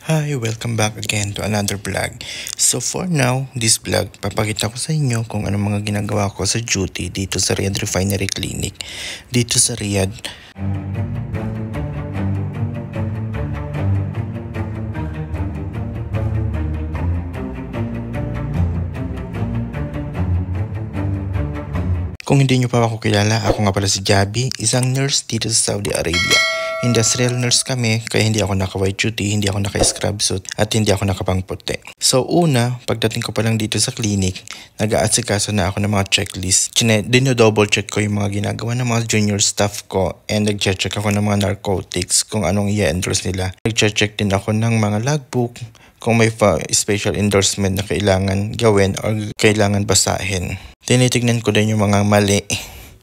Hi, welcome back again to another vlog. So for now, this vlog, papakita ko sa inyo kung anong mga ginagawa ko sa duty dito sa Riyadh Refinery Clinic. Dito sa Riyadh. Kung hindi nyo pa ako kilala, ako nga pala si Javi, isang nurse dito sa Saudi Arabia. Industrial nurse kami, kaya hindi ako naka-white duty, hindi ako naka-scrub suit, at hindi ako nakapangputi. So una, pagdating ko pa lang dito sa clinic, nag-aasikaso na ako ng mga checklist. Dino-double check ko yung mga ginagawa ng mga junior staff ko and nag-check ako ng mga narcotics kung anong i-endorse nila. Nag-check din ako ng mga logbook, kung may special endorsement na kailangan gawin o kailangan basahin. Tinitignan ko din yung mga mali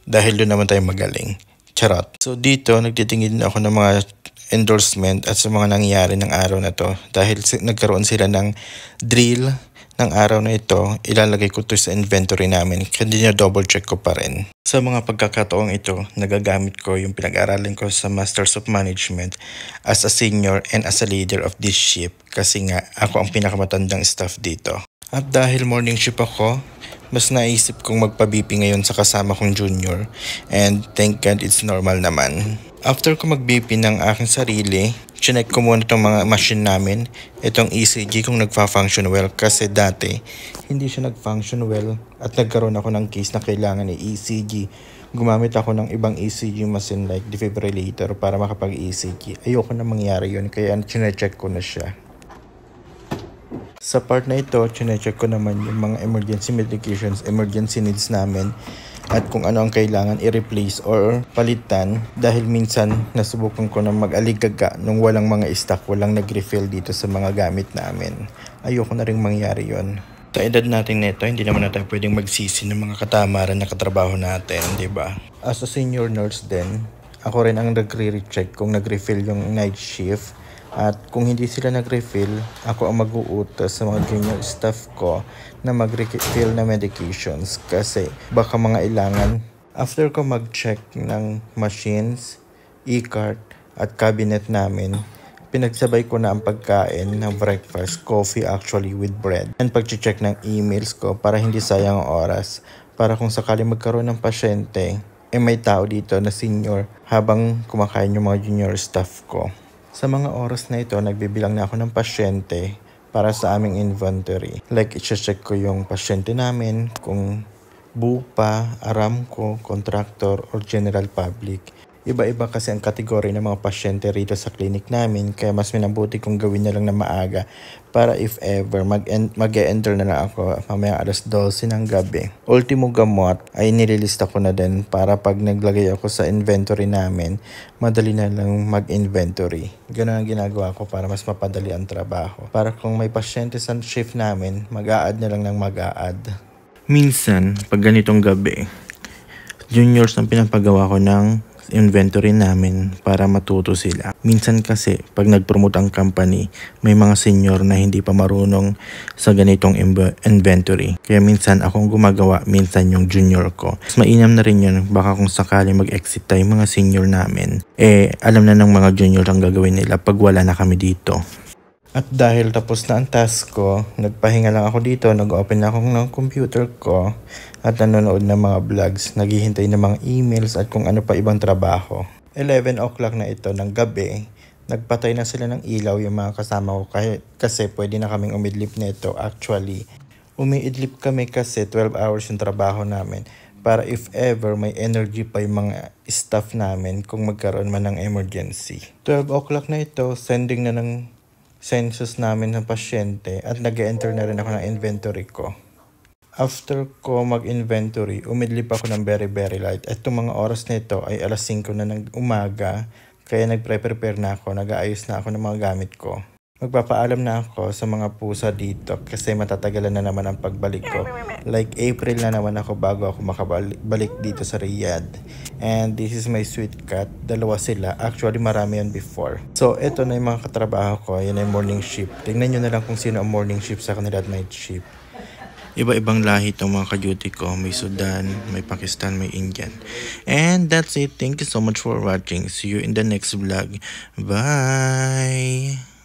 dahil doon naman tayo magaling. Charot. So dito, nagtitingin ako ng mga endorsement at sa mga nangyayari ng araw na to. Dahil nagkaroon sila ng drill ng araw na ito, ilalagay ko to sa inventory namin. Kaya double check ko pa rin. Sa mga pagkakataong ito, nagagamit ko yung pinag-aralan ko sa Masters of Management as a senior and as a leader of this ship. Kasi nga, ako ang pinakamatandang staff dito. At dahil morning shift ako, mas naisip kong magpa-BP ngayon sa kasama kong junior. And thank God it's normal naman. After ko mag-BP ng aking sarili, chinek ko muna itong mga machine namin. Itong ECG kung nagfa-function well kasi dati hindi siya nag-function well at nagkaroon ako ng case na kailangan ng ECG. Gumamit ako ng ibang ECG machine like defibrillator para makapag-ECG. Ayoko na mangyari yun kaya chinecheck ko na siya. Sa part na ito, chinecheck ko naman yung mga emergency medications, emergency needs namin at kung ano ang kailangan i-replace or palitan dahil minsan nasubukan ko na mag-aligaga nung walang mga stock, walang nag-refill dito sa mga gamit namin. Ayoko na rin mangyari yon. Sa edad natin nito, hindi naman natin pwedeng magsisi ng mga katamaran na katrabaho natin, di ba? As a senior nurse din, ako rin ang nagre-recheck kung nag-refill yung night shift. At kung hindi sila nag-refill, ako ang mag-uutos sa mga junior staff ko na mag-refill na medications kasi baka mga ilangan. After ko mag-check ng machines, e-cart at cabinet namin, pinagsabay ko na ang pagkain ng breakfast, coffee actually with bread. And pag-check ng emails ko para hindi sayang ang oras. Para kung sakali magkaroon ng pasyente, may tao dito na senior habang kumakain yung mga junior staff ko. Sa mga oras na ito, nagbibilang na ako ng pasyente para sa aming inventory. Like, i-check ko yung pasyente namin, kung BUPA, Aramco, contractor, or general public. Iba-iba kasi ang kategory ng mga pasyente rito sa clinic namin, kaya mas minabuti kong gawin na lang na maaga para if ever mag-e-enter na lang ako mamaya alas 12 ng gabi. Ultimo gamot ay nililista ko na din para pag naglagay ako sa inventory namin, madali na lang mag-inventory. Ganun ang ginagawa ko para mas mapadali ang trabaho. Para kung may pasyente sa shift namin, mag-a-add na lang ng mag-a-add. Minsan, pag ganitong gabi, juniors ang pinapagawa ko ng inventory namin para matuto sila. Minsan kasi pag nag-promote ang company, may mga senior na hindi pa marunong sa ganitong inventory. Kaya minsan akong gumagawa, minsan yung junior ko. Mas mainam na rin yun, baka kung sakali mag-exit tayo mga senior namin, alam na ng mga junior ang gagawin nila pag wala na kami dito. At dahil tapos na ang task ko, nagpahinga lang ako dito, nag-open na ako ng computer ko at nanonood ng mga vlogs, naghihintay ng mga emails at kung ano pa ibang trabaho. 11 o'clock na ito ng gabi, nagpatay na sila ng ilaw yung mga kasama ko kasi pwede na kaming umidlip nito. Actually, umiidlip kami kasi 12 hours yung trabaho namin para if ever may energy pa yung mga staff namin kung magkaroon man ng emergency. 12 o'clock na ito, sending na ng census namin ng pasyente at nag-enter na rin ako ng inventory ko. After ko mag-inventory, umidlip ako ng very light. At itong mga oras na ito ay alas 5 na ng umaga, kaya nagpre-prepare na ako, nag-aayos na ako ng mga gamit ko. Magpapaalam na ako sa mga pusa dito kasi matatagalan na naman ang pagbalik ko. Like April na naman ako bago ako makabalik dito sa Riyadh. And this is my sweet cat. Dalawa sila. Actually marami yan before. So ito na yung mga katrabaho ko. Yan ay morning shift. Tingnan nyo na lang kung sino ang morning shift sa kanila at night shift. Iba-ibang lahi itong mga ka-duty ko. May Sudan, may Pakistan, may Indian. And that's it. Thank you so much for watching. See you in the next vlog. Bye!